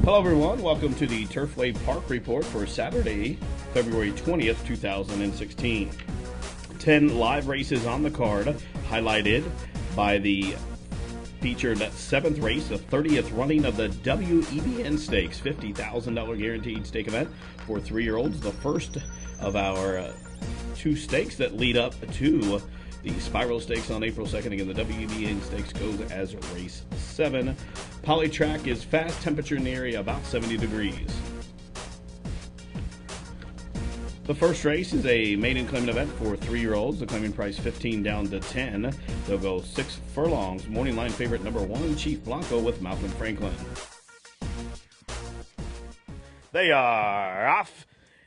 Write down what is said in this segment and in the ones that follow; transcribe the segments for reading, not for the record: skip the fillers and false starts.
Hello everyone, welcome to the Turfway Park report for Saturday, February 20th, 2016. 10 live races on the card, highlighted by the featured 7th race, the 30th running of the WEBN Stakes, $50,000 guaranteed stake event for 3-year-olds. The first of our 2 stakes that lead up to the Spiral Stakes on April 2nd. Again, the WEBN Stakes goes as race 7. Polytrack is fast, temperature in the area about 70 degrees. The first race is a maiden claiming event for 3-year-olds. The claiming price 15 down to 10. They'll go 6 furlongs. Morning line favorite number 1, Chief Blanco with Malcolm Franklin. They are off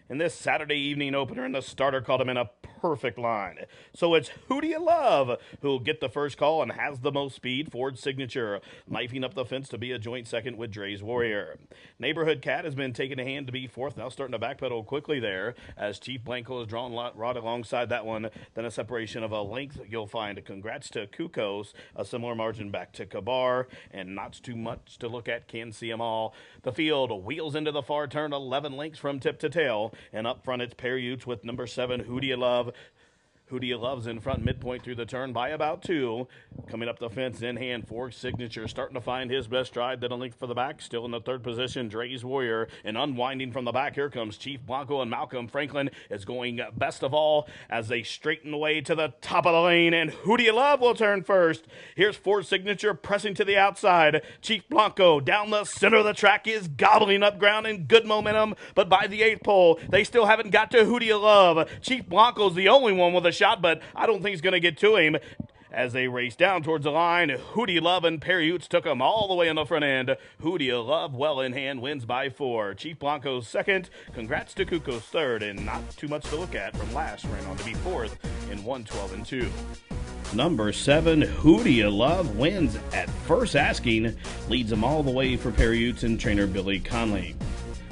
in this Saturday evening opener, and the starter called him in a perfect line. So it's Who Do You Love who'll get the first call and has the most speed. Ford Signature knifing up the fence to be a joint second with Dre's Warrior. Neighborhood Cat has been taking a hand to be fourth, now starting to backpedal quickly there as Chief Blanco is drawn right alongside that one. Then a separation of a length you'll find. Congrats to Kukos, a similar margin back to Kabar, and not too much to look at. Can see them all. The field wheels into the far turn, 11 lengths from tip to tail, and up front it's Perry with number 7, Who Do You Love. Who Do You Love's in front, midpoint through the turn by about 2. Coming up the fence in hand, Ford Signature starting to find his best stride. Then a length for the back, still in the 3rd position, Dre's Warrior. And unwinding from the back, here comes Chief Blanco, and Malcolm Franklin is going best of all as they straighten the way to the top of the lane. And Who Do You Love will turn first. Here's Ford Signature pressing to the outside. Chief Blanco down the center of the track is gobbling up ground in good momentum, but by the 8th pole, they still haven't got to Who Do You Love. Chief Blanco's the only one with a shot, but I don't think he's going to get to him. As they race down towards the line, Who Do You Love and Perry took him all the way on the front end. Who Do You Love, well in hand, wins by 4. Chief Blanco's 2nd. Congrats to Kuko's 3rd, and not too much to look at from last. Ran on to be 4th in 1:12-2. Number 7, Who Do You Love, wins at first asking, leads them all the way for Perry and trainer Billy Conley.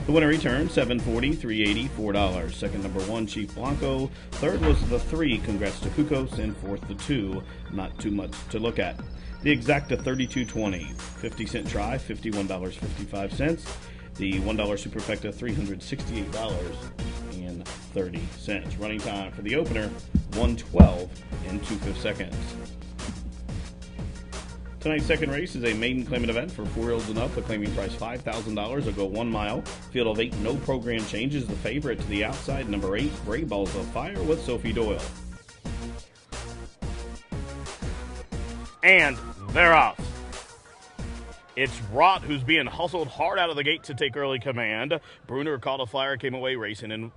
The winner returns $740, $380, $4. Second, number 1, Chief Blanco. Third was the 3, Congrats to Kukos. And fourth, the 2, not too much to look at. The exacta $32.20. 50-cent try, $51.55. The $1 superfecta, $368.30. Running time for the opener, 1:12 and 2/5 seconds. Tonight's second race is a maiden claiming event for 4-year-olds and up. The claiming price $5,000. Will go 1 mile. Field of 8, no program changes. The favorite to the outside, number 8, Gray Balls of Fire with Sophie Doyle. And they're off. It's Rott who's being hustled hard out of the gate to take early command. Bruner caught a flyer, came away racing, and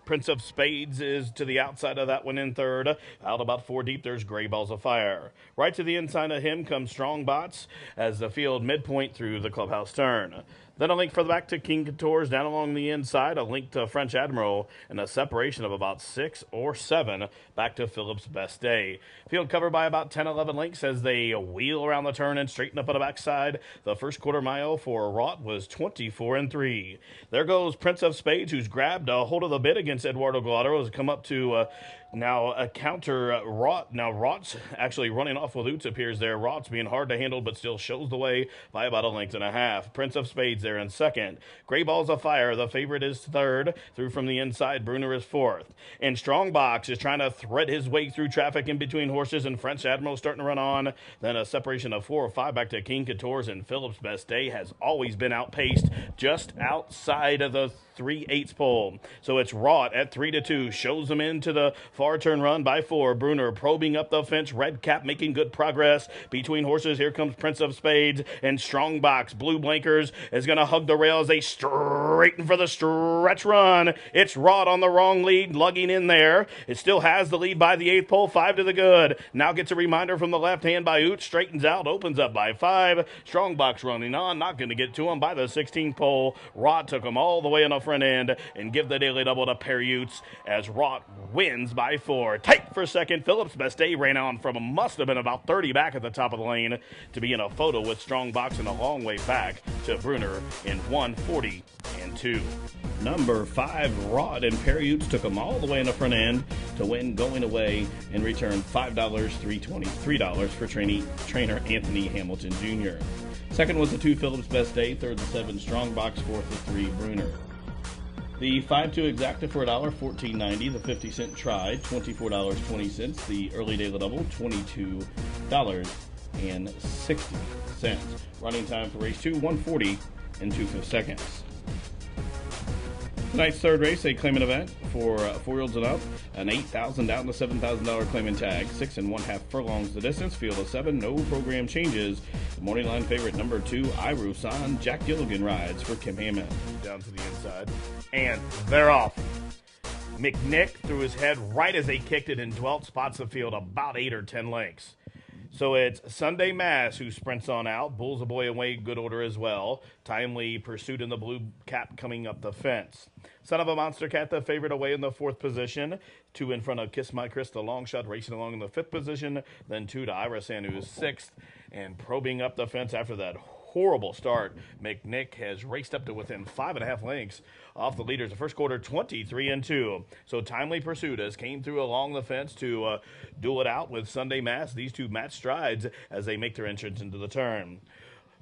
Prince of Spades is to the outside of that one in 3rd. Out about 4 deep, there's Gray Balls of Fire. Right to the inside of him comes Strong Bots as the field midpoint through the clubhouse turn. Then a link for the back to King Couture's down along the inside, a link to French Admiral, and a separation of about 6 or 7 back to Phillips' Best Day. Field covered by about 10, 11 links as they wheel around the turn and straighten up on the backside. The first quarter mile for Rott was 24-3. There goes Prince of Spades, who's grabbed a hold of the bit against Eduardo Gallardo, has come up to now a counter Rott. Now Rott's actually running off with Oots, appears there. Rott's being hard to handle, but still shows the way by about 1.5 lengths. Prince of Spades there in 2nd. Gray Balls of Fire, the favorite, is 3rd. Through from the inside, Bruner is 4th. And Strong Box is trying to thread his way through traffic in between horses, and French Admiral starting to run on. Then a separation of 4 or 5 back to King Couture's, and Phillips' Best Day has always been outpaced just outside of the 3/8 pole. So it's Rott at 3-2, shows them into the far turn run by 4. Bruner probing up the fence, Red Cap making good progress between horses. Here comes Prince of Spades, and Strong Box, Blue Blinkers, is going to hug the rails. They straighten for the stretch run. It's Rott on the wrong lead, lugging in there. It still has the lead by the 8th pole, 5 to the good. Now gets a reminder from the left hand by Oots, straightens out, opens up by 5. Strong Box running on, not going to get to him by the 16th pole. Rott took him all the way on the front end, and give the daily double to Perry as Rott wins by 4. Tight for second. Phillips' Best Day ran on from must have been about 30 back at the top of the lane to be in a photo with Strong Box and a long way back to Bruner in 1:40-2. Number 5, Rott and Perry took them all the way in the front end to win going away and return $5, $3.20, $3 for trainer Anthony Hamilton Jr. Second was the 2 Phillips Best Day. Third the 7 Strongbox. Fourth the 3 Bruner. The 5-2 Exacta for $1, $14.90. The 50-cent Try, $24.20. The Early Daily Double, $22.60. Running time for race 2, 1:40 and 2/5 seconds. Tonight's third race, a claimant event for 4-year-olds and up. An $8,000 down to $7,000 claimant tag. 6 1/2 furlongs the distance. Field of 7, no program changes. The morning line favorite number 2, Iru San. Jack Gilligan rides for Kim Hammond. Down to the inside. And they're off. McNick threw his head right as they kicked it and dwelt spots the field about 8 or 10 lengths. So it's Sunday Mass who sprints on out. Bulls a Boy away, good order as well. Timely pursuit in the blue cap coming up the fence. Son of a Monster Cat, the favorite, away in the 4th position. 2 in front of Kiss My Chris, the long shot, racing along in the 5th position. Then 2 to Ira San, who's 6th. And probing up the fence after that horrible start, McNick has raced up to within 5.5 lengths off the leaders. The first quarter, 23-2. So Timely Pursuit has came through along the fence to duel it out with Sunday Mass. These two match strides as they make their entrance into the turn.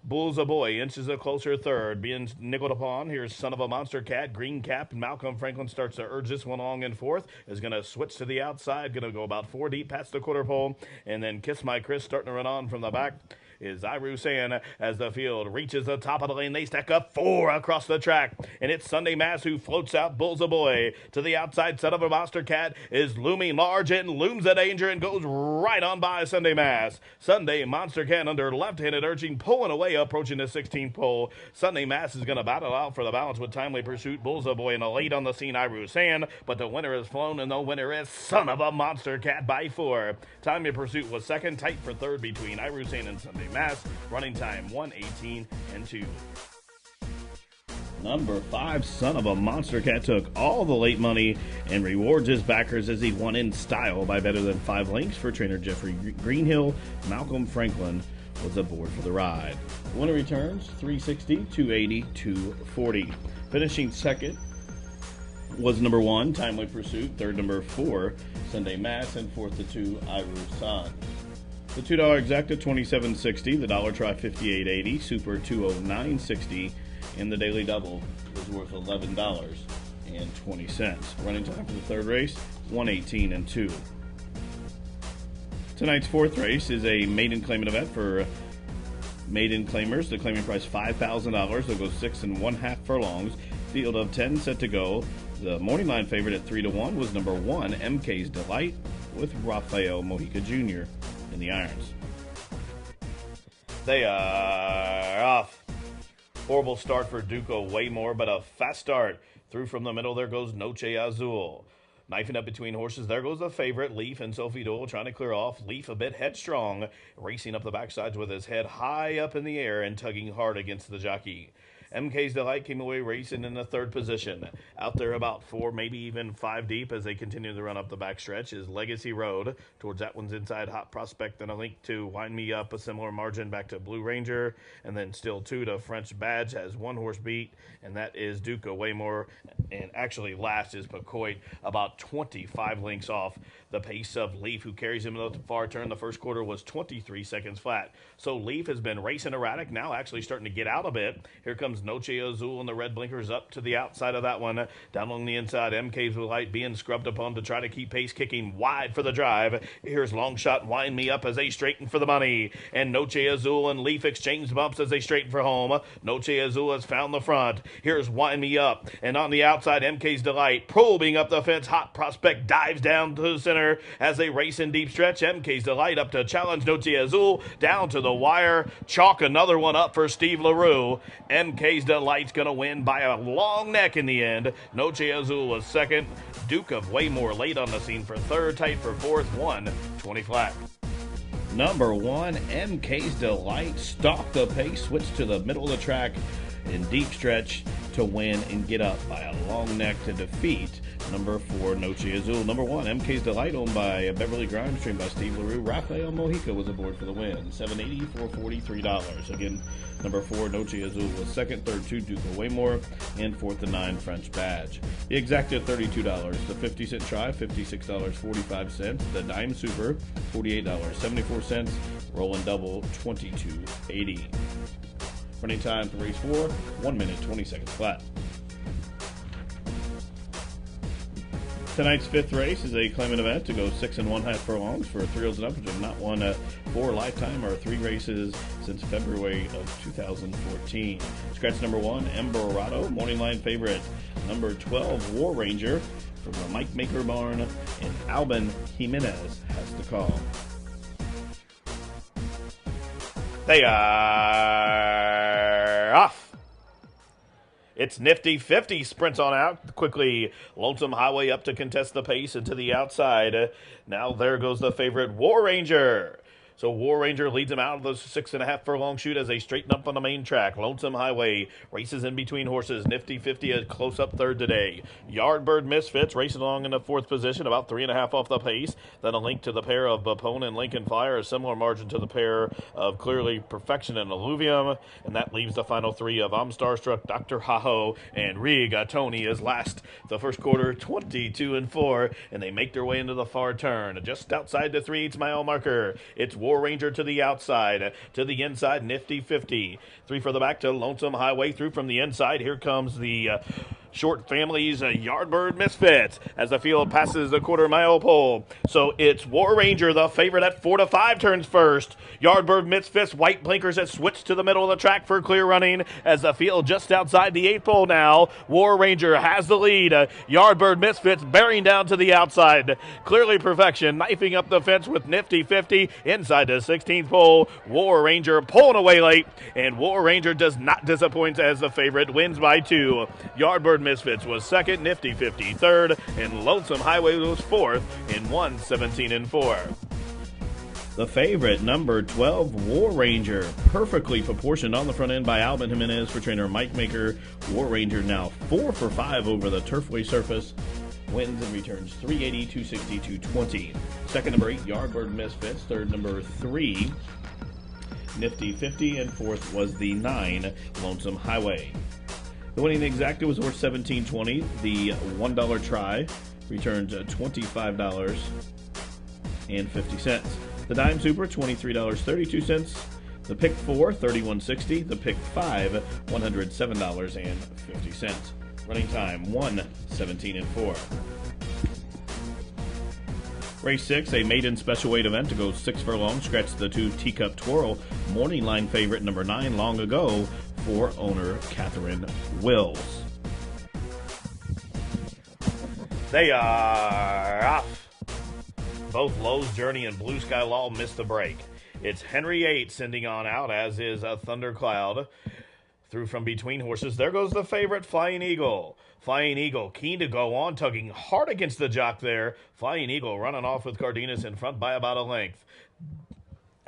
Bulls a Boy inches a closer third, being nickeled upon. Here's Son of a Monster Cat, Green Cap, and Malcolm Franklin starts to urge this one along in 4th. Is going to switch to the outside, going to go about 4 deep past the quarter pole, and then Kiss My Chris starting to run on from the back. Is Iru San as the field reaches the top of the lane. They stack up 4 across the track, and it's Sunday Mass who floats out Bulls a Boy to the outside. Son of a Monster Cat is looming large and looms a danger and goes right on by Sunday Mass. Sunday Monster Cat under left-handed urging, pulling away, approaching the 16th pole. Sunday Mass is going to battle out for the balance with Timely Pursuit, Bulls a Boy, and a late on the scene Iru San, but the winner is flown, and the winner is Son of a Monster Cat by 4. Timely Pursuit was second, tight for third between Iru San and Sunday Mass. Running time 1:18-2. Number 5, Son of a Monster Cat, took all the late money and rewards his backers as he won in style by better than 5 lengths for trainer Jeffrey Greenhill. Malcolm Franklin was aboard for the ride. The winner returns 360, 280, 240. Finishing second was number 1, Timely Pursuit. Third, number 4, Sunday Mass. And fourth, the 2, Iru San. The $2 Exacta, $27.60. The dollar Try, $58.80. Super, $209.60. And the Daily Double was worth $11.20. Running time for the third race, 1:18-2. Tonight's fourth race is a maiden claimant event for maiden claimers. The claiming price $5,000. They'll go 6 1/2 furlongs. Field of 10 set to go. The morning line favorite at 3-1 was number 1, MK's Delight, with Rafael Mojica Jr. in the irons. They are off. Horrible start for Duco Waymore, but a fast start. Through from the middle, there goes Noche Azul. Knifing up between horses, there goes the favorite, Leaf, and Sophie Dole trying to clear off. Leaf a bit headstrong, racing up the backsides with his head high up in the air and tugging hard against the jockey. MK's Delight came away racing in the third position. Out there about 4, maybe even 5 deep as they continue to run up the backstretch is Legacy Road. Towards that one's inside Hot Prospect, and a link to Wind Me Up, a similar margin back to Blue Ranger. And then still 2 to French Badge, has 1 horse beat, and that is Duca Waymore. And actually last is Pecoit, about 25 lengths off the pace of Leaf, who carries him to the far turn. The first quarter was 23 seconds flat. So Leaf has been racing erratic, now actually starting to get out a bit. Here comes Noche Azul and the red blinkers up to the outside of that one. Down on the inside, MK's Delight being scrubbed upon to try to keep pace, kicking wide for the drive. Here's Long Shot, Wind Me Up as they straighten for the money. And Noche Azul and Leaf exchange bumps as they straighten for home. Noche Azul has found the front. Here's Wind Me Up. And on the outside, MK's Delight probing up the fence. Hot Prospect dives down to the center as they race in deep stretch. MK's Delight up to challenge Noche Azul down to the wire. Chalk another one up for Steve LaRue. MK's Delight's going to win by a long neck in the end. Noche Azul was second. Duke of Waymore late on the scene for third, tight for fourth, 1:20 flat. Number 1, MK's Delight stalked the pace, switched to the middle of the track in deep stretch to win and get up by a long neck to defeat number 4, Noche Azul. Number 1, MK's Delight, owned by Beverly Grimes, trained by Steve LaRue. Rafael Mojica was aboard for the win. $7.80 for $43. Again, number 4, Noche Azul was second. Third, 2, Duke of Waymore. And fourth, the 9, French Badge. The Exacta, $32. The 50-cent Try, $56.45. The Dime Super, $48.74. Rolling Double, $22.80. Running time for race 4, 1 minute, 20 seconds flat. Tonight's 5th race is a claimant event to go 6 1/2 furlongs for 3 years and up, which have not won 4 lifetime or 3 races since February of 2014. Scratch number 1, Emberado, morning line favorite. Number 12, War Ranger from the Mike Maker barn, and Albin Jimenez has the call. They are off. It's Nifty 50 sprints on out quickly. Lonesome Highway up to contest the pace and to the outside. Now there goes the favorite War Ranger. So War Ranger leads him out of the 6 1/2 furlong shoot as they straighten up on the main track. Lonesome Highway races in between horses. Nifty 50 a close-up third today. Yardbird Misfits racing along in the 4th position, about 3 1/2 off the pace. Then a link to the pair of Bapone and Lincoln Fire, a similar margin to the pair of Clearly Perfection and Alluvium. And that leaves the final 3 of I'm Starstruck, Dr. Haho, and Rigatoni is last. The first quarter, 22-4, and they make their way into the far turn. Just outside the 3/8 mile marker, it's War Ranger to the outside. To the inside, Nifty 50. 3 for the back to Lonesome Highway. Through from the inside. Here comes the Short Family's Yardbird Misfits as the field passes the quarter-mile pole. So it's War Ranger, the favorite at 4 to 5, turns first. Yardbird Misfits, white blinkers that switch to the middle of the track for clear running as the field just outside the 8th pole now. War Ranger has the lead. Yardbird Misfits bearing down to the outside. Clearly Perfection knifing up the fence with Nifty 50 inside the 16th pole. War Ranger pulling away late, and War Ranger does not disappoint as the favorite, wins by 2. Yardbird Misfits was second, Nifty 50 third, and Lonesome Highway was fourth in 1:17-4. The favorite, number 12, War Ranger, perfectly proportioned on the front end by Albin Jimenez for trainer Mike Maker. War Ranger now 4 for 5 over the Turfway surface. Wins and returns 380, 260, 220. Second, number 8, Yardbird Misfits. Third, number 3, Nifty 50, and fourth was the 9, Lonesome Highway. The winning exacta was worth $17.20. The $1 try returned $25.50. The dime super, $23.32. The pick 4, $31.60. The pick 5, $107.50. Running time 1:17-4. Race 6, a maiden special weight event to go 6 furlongs. Scratch the 2 Teacup Twirl. Morning line favorite number 9, Long Ago, for owner Catherine Wills. They are off. Both Lowe's Journey and Blue Sky Law missed the break. It's Henry 8 sending on out, as is a Thundercloud. Through from between horses, there goes the favorite, Flying Eagle. Flying Eagle keen to go on, tugging hard against the jock there. Flying Eagle running off with Cardenas in front by about a length.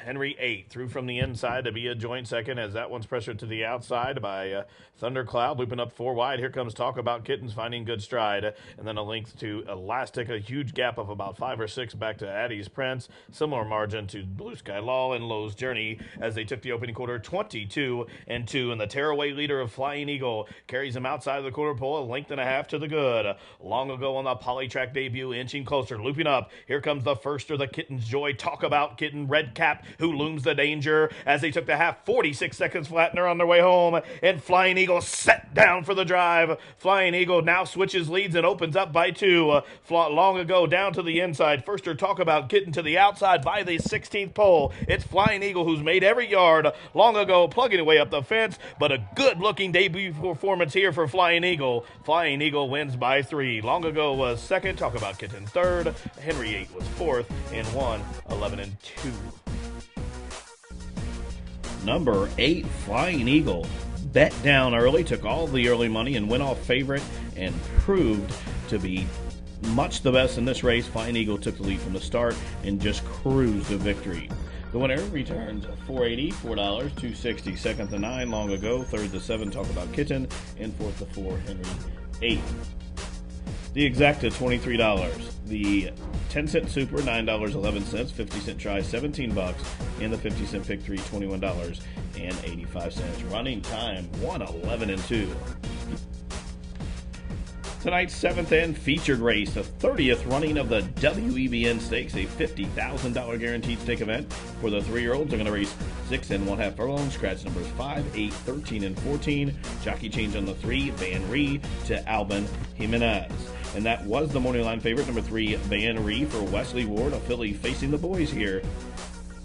Henry 8 through from the inside to be a joint second as that one's pressured to the outside by Thundercloud, looping up 4 wide. Here comes Talk About Kittens finding good stride, and then a length to Elastic, a huge gap of about 5 or 6 back to Addie's Prince. Similar margin to Blue Sky Law and Lowe's Journey as they took the opening quarter 22-2, and the tearaway leader of Flying Eagle carries him outside of the quarter pole, a length and a half to the good. Long Ago on the Polytrack debut, inching closer, looping up. Here comes the first of the Kitten's Joy, Talk About Kitten, Red Cap, who looms the danger as they took the half, 46 seconds flat, and they're on their way home, and Flying Eagle set down for the drive. Flying Eagle now switches leads and opens up by 2. Long Ago down to the inside. Firster Talk About Kitten to the outside by the 16th pole. It's Flying Eagle who's made every yard. Long Ago plugging away up the fence, but a good-looking debut performance here for Flying Eagle. Flying Eagle wins by 3. Long Ago was second, Talk About Kitten third, Henry 8 was fourth in 1:11-2. Number 8, Flying Eagle, bet down early, took all the early money and went off favorite and proved to be much the best in this race. Flying Eagle took the lead from the start and just cruised to victory. The winner returns $4.80, $4, $2.60. Second to 9, Long Ago. Third to 7, Talk About Kitten. And fourth to 4, Henry 8. The exacta, $23. The 10-cent super, $9.11. 50-cent try, $17. And the 50-cent pick 3, $21.85. Running time, 1:11-2. Tonight's 7th and featured race, the 30th running of the WEBN Stakes, a $50,000 guaranteed stake event for the 3-year-olds. They're going to race 6 1/2 furlongs, scratch numbers 5, 8, 13, and 14. Jockey change on the 3, Van Ree to Alban Jimenez. And that was the morning line favorite, number 3, Van Ree for Wesley Ward, a filly facing the boys here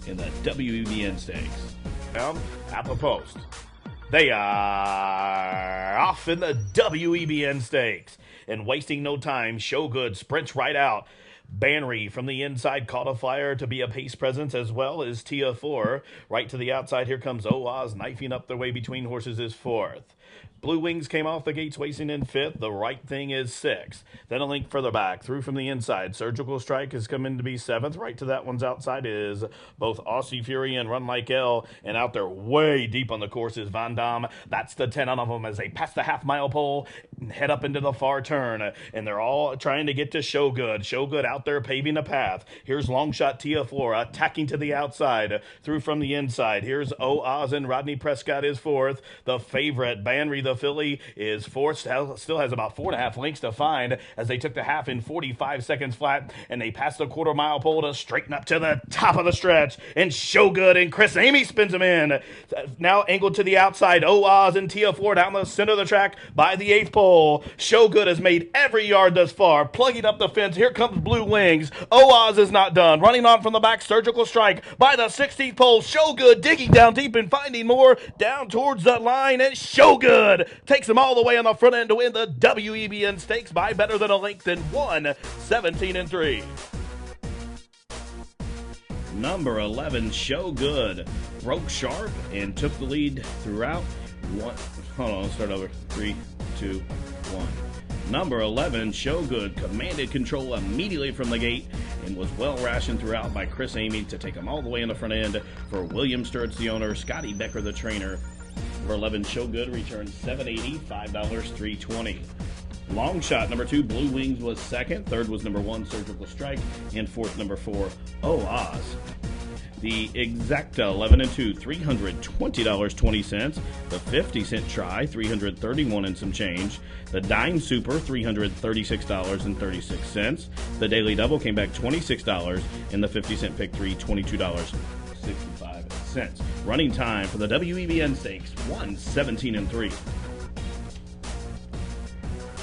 in the WEBN Stakes. At the post. They are off in the WEBN Stakes. And wasting no time, Showgood sprints right out. Banry from the inside caught a flyer to be a pace presence, as well as Tia 4. Right to the outside, here comes Oaz, knifing up their way between horses is 4th. Blue Wings came off the gates racing in 5th. The Right Thing is 6th. Then a link further back, through from the inside. Surgical Strike has come in to be 7th. Right to that one's outside is both Aussie Fury and Run Like L. And out there way deep on the course is Van Dam. That's the 10 of them as they pass the half-mile pole and head up into the far turn. And they're all trying to get to Showgood. Showgood out there paving the path. Here's Longshot Tia Flora attacking to the outside. Through from the inside. Here's Oaz and Rodney Prescott is 4th. The favorite, Banry the filly, is 4th. Still has about 4.5 lengths to find as they took the half in 45 seconds flat, and they passed the quarter-mile pole to straighten up to the top of the stretch. And Showgood and Chris Amy spins him in. Now angled to the outside. Oaz and Tia Ford down the center of the track by the 8th pole. Showgood has made every yard thus far, plugging up the fence. Here comes Blue Wings. Oaz is not done. Running on from the back, Surgical Strike by the 16th pole. Showgood digging down deep and finding more down towards the line, and Showgood takes them all the way on the front end to win the WEBN Stakes by better than a length in 1:17-3. Number 11, Showgood, broke sharp and took the lead throughout. Hold on, let's start over. 3, 2, 1. Number 11, Showgood, commanded control immediately from the gate and was well rationed throughout by Chris Amy to take him all the way in the front end for William Sturts, the owner, Scotty Becker, the trainer. Number 11, Showgood, returns $7.80, $5, $3.20. Long shot, number 2, Blue Wings, was 2nd. 3rd was number 1, Surgical Strike. And 4th, number 4, Oaz. The Exacta, 11 and 2, $320.20. The 50-cent try, $331 and some change. The Dime Super, $336.36. The Daily Double came back $26, and the 50-cent pick 3, $22.65. Running time for the WEBN Stakes, 1:17-3.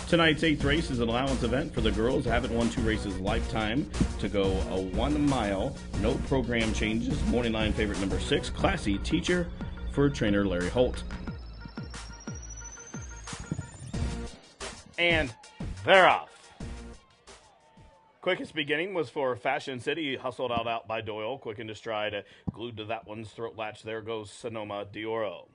Tonight's 8th race is an allowance event for the girls. Haven't won 2 races lifetime to go a 1 mile. No program changes. Morning line favorite number 6, Classy Teacher for trainer Larry Holt. And they're off. Quickest beginning was for Fashion City, hustled out by Doyle. Quick into stride, glued to that one's throat latch. There goes Sonoma Dioro.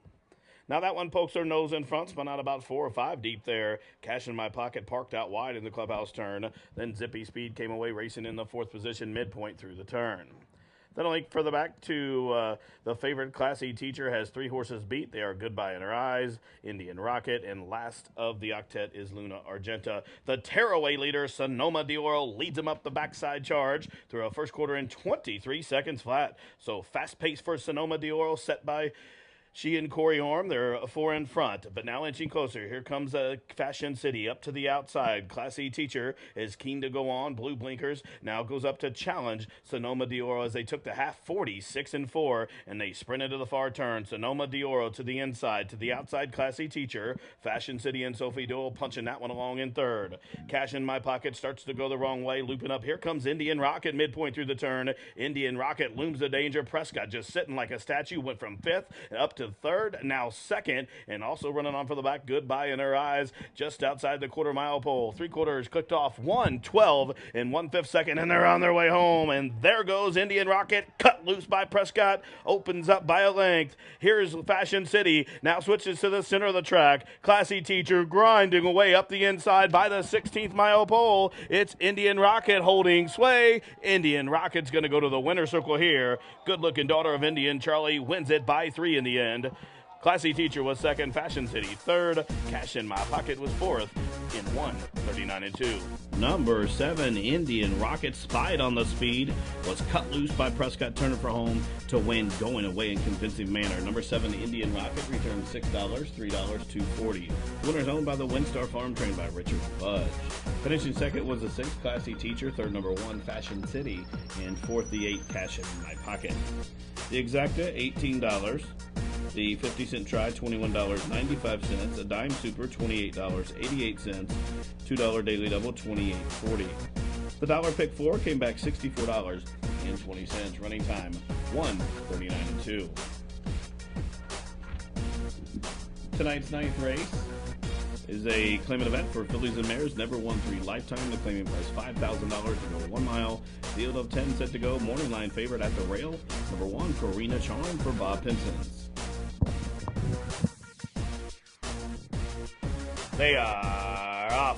Now that one pokes her nose in front, spun out about 4 or 5 deep there. Cash in my pocket, parked out wide in the clubhouse turn. Then Zippy Speed came away racing in the 4th position, midpoint through the turn. Then a link further back to the favorite Classy Teacher has 3 horses beat. They are Goodbye in Her Eyes, Indian Rocket, and last of the octet is Luna Argenta. The tearaway leader, Sonoma Dioro, leads them up the backside charge through a first quarter in 23 seconds flat. So fast pace for Sonoma Dioro, set by she and Corey Orm, they're 4 in front, but now inching closer. Here comes Fashion City up to the outside. Classy Teacher is keen to go on. Blue blinkers now goes up to challenge Sonoma Dioro as they took the half 46 and 4, and they sprinted to the far turn. Sonoma Dioro to the inside, to the outside. Classy Teacher, Fashion City and Sophie Doyle punching that one along in 3rd. Cash in my pocket starts to go the wrong way, looping up. Here comes Indian Rocket midpoint through the turn. Indian Rocket looms the danger. Prescott just sitting like a statue, went from 5th up to 3rd, now 2nd, and also running on for the back. Goodbye in Her Eyes, just outside the quarter-mile pole. 3 quarters clicked off 1:12 and 1/5 second, and they're on their way home. And there goes Indian Rocket, cut loose by Prescott, opens up by a length. Here's Fashion City, now switches to the center of the track. Classy Teacher grinding away up the inside by the 16th mile pole. It's Indian Rocket holding sway. Indian Rocket's going to go to the winner's circle here. Good-looking Daughter of Indian Charlie wins it by 3 in the end. Classy Teacher was second. Fashion City third. Cash in My Pocket was fourth in 1:39.2. Number 7, Indian Rocket, spied on the speed, was cut loose by Prescott Turner for home to win going away in convincing manner. Number 7, Indian Rocket, returned $6, $3, $2.40. Winners owned by the Windstar Farm, trained by Richard Fudge. Finishing second was the 6, Classy Teacher, third, number 1, Fashion City, and fourth, the 8, Cash in My Pocket. The Exacta, $18. The 50-cent try, $21.95. A dime super, $28.88. $2 daily double, $28.40. The dollar pick 4 came back $64.20. Running time, 1:39.2. Tonight's ninth race is a claimant event for fillies and mares. Never won 3 lifetime. The claiming price $5,000 to go 1 mile. Field of 10 set to go. Morning line favorite at the rail. Number 1, Corina Charm for Bob Pinson's. They are off.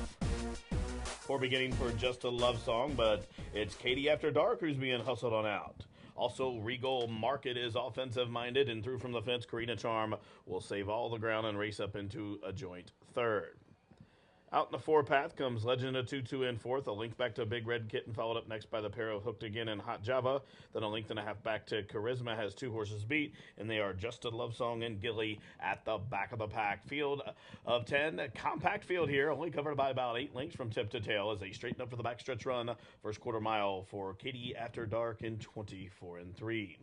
Poor beginning for Just a Love Song, but it's Katie After Dark who's being hustled on out. Also, Regal Market is offensive-minded, and through from the fence, Corina Charm will save all the ground and race up into a joint third. Out in the 4 path comes Legend of Tutu in fourth. A length back to Big Red Kitten, followed up next by the pair of Hooked Again and Hot Java. Then a length and a half back to Charisma has 2 horses beat, and they are Just a Love Song and Gilly at the back of the pack. Field of 10, a compact field here, only covered by about 8 lengths from tip to tail as they straighten up for the backstretch run. First quarter mile for Katie After Dark in 24-3.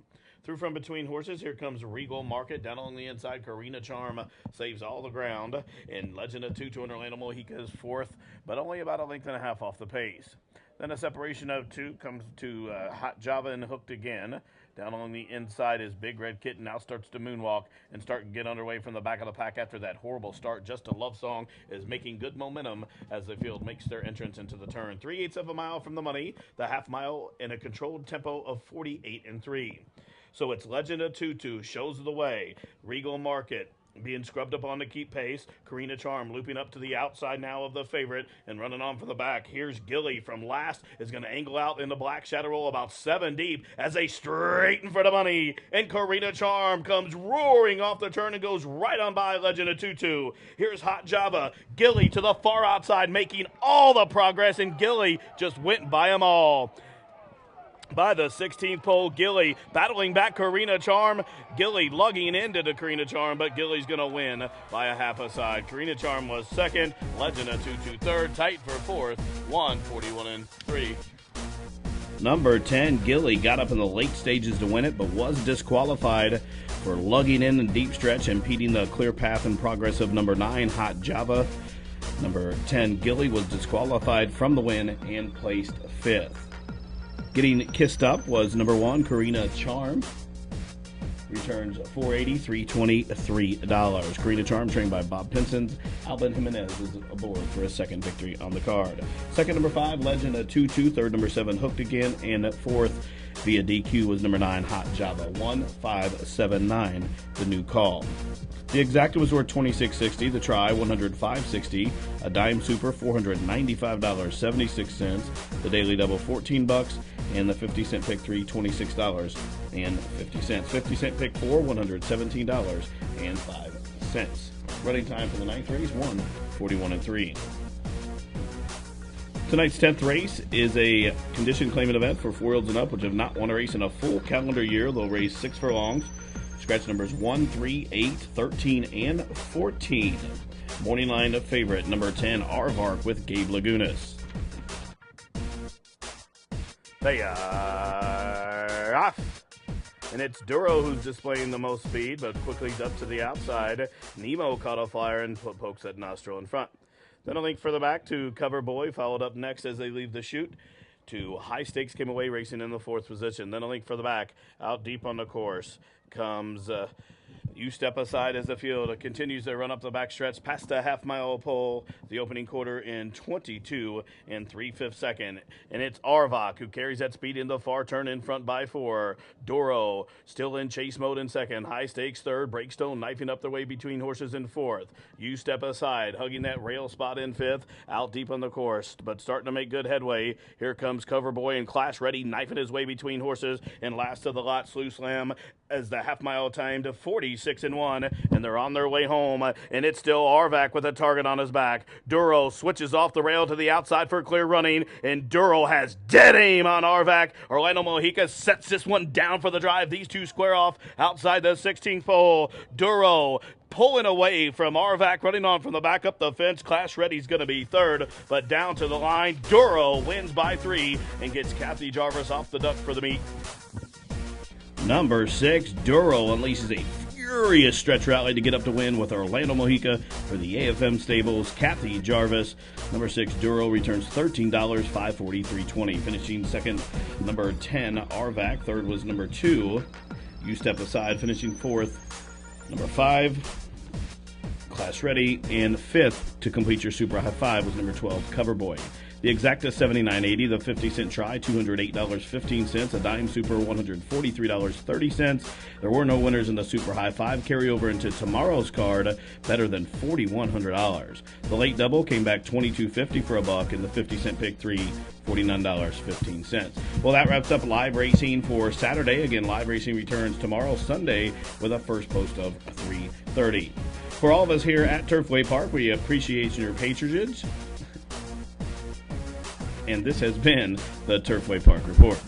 Through from between horses, here comes Regal Market. Down on the inside, Corina Charm saves all the ground. And Legend of Tutu and Orlando Mojica is fourth, but only about a length and a half off the pace. Then a separation of 2 comes to Hot Java and Hooked Again. Down on the inside is Big Red Kitten, now starts to moonwalk and start to get underway from the back of the pack after that horrible start. Just a Love Song is making good momentum as the field makes their entrance into the turn. 3/8 of a mile from the money, the half mile in a controlled tempo of 48-3. So it's Legend of Tutu shows the way. Regal Market being scrubbed up on to keep pace. Corina Charm looping up to the outside now of the favorite and running on for the back. Here's Gilly from last, is going to angle out in the black shadow roll about 7 deep as they straighten for the money. And Corina Charm comes roaring off the turn and goes right on by Legend of Tutu. Here's Hot Java. Gilly to the far outside making all the progress, and Gilly just went by them all. By the 16th pole, Gilly battling back Corina Charm. Gilly lugging into the Corina Charm, but Gilly's going to win by a half a side. Corina Charm was second, Legend of Tutu third, tight for fourth, 1:41-3. Number 10, Gilly got up in the late stages to win it, but was disqualified for lugging in a deep stretch, impeding the clear path and progress of number 9, Hot Java. Number 10, Gilly was disqualified from the win and placed 5th. Getting kissed up was number 1, Corina Charm. Returns $4.80, $3.23. Corina Charm, trained by Bob Pinson. Alvin Jimenez is aboard for a second victory on the card. Second, number 5, Legend of Tutu. Third, number 7, Hooked Again. And fourth, via DQ, was number 9, Hot Java. 1-5-7-9, the new call. The Exacta was worth $26.60. The try, $105.60. A dime super, $495.76. The daily double, $14. And the 50-cent pick 3, $26.50. 50-cent pick 4, $117.05. Running time for the ninth race, 1:41-3. Tonight's 10th race is a condition claimant event for 4-year-olds and up, which have not won a race in a full calendar year. They'll race 6 furlongs. Scratch numbers 1, 3, 8, 13, and 14. Morning line of favorite, number 10, Arvark with Gabe Lagunas. They are off. And it's Duro who's displaying the most speed, but quickly ducked to the outside. Nemo caught a flyer and pokes that nostril in front. Then a link further back to Cover Boy, followed up next as they leave the chute to High Stakes, came away racing in the 4th position. Then a link further back, out deep on the course, comes You Step Aside as the field continues to run up the backstretch past the half-mile pole, the opening quarter in 22 3/5 second. And it's Arvak who carries that speed in the far turn in front by 4. Doro still in chase mode in second. High Stakes third. Breakstone knifing up their way between horses in 4th. You Step Aside hugging that rail spot in 5th. Out deep on the course, but starting to make good headway. Here comes Cover Boy and Clash Ready knifing his way between horses. And last of the lot, Slew Slam as the half mile timed 46-1, and they're on their way home. And it's still Arvac with a target on his back. Duro switches off the rail to the outside for clear running, and Duro has dead aim on Arvac. Orlando Mojica sets this one down for the drive. These two square off outside the 16th pole. Duro pulling away from Arvac, running on from the back up the fence. Clash Ready's going to be third, but down to the line, Duro wins by 3 and gets Kathy Jarvis off the duck for the meet. Number 6, Duro unleashes a furious stretch rally to get up to win with Orlando Mojica for the AFM Stables. Kathy Jarvis. Number 6, Duro returns $13, $543.20. Finishing second, number 10, Arvac. Third was number 2, You Step Aside. Finishing fourth, number 5, Class Ready, and fifth to complete your Super High Five was number 12, Coverboy. The Exacta $79.80, the 50-cent try $208.15, a dime super $143.30. There were no winners in the Super High Five. Carry over into tomorrow's card, better than $4,100. The late double came back $22.50 for a buck, and the 50-cent pick three $49.15. Well, that wraps up live racing for Saturday. Again, live racing returns tomorrow, Sunday, with a first post of 3:30. For all of us here at Turfway Park, we appreciate your patronage. And this has been the Turfway Park Report.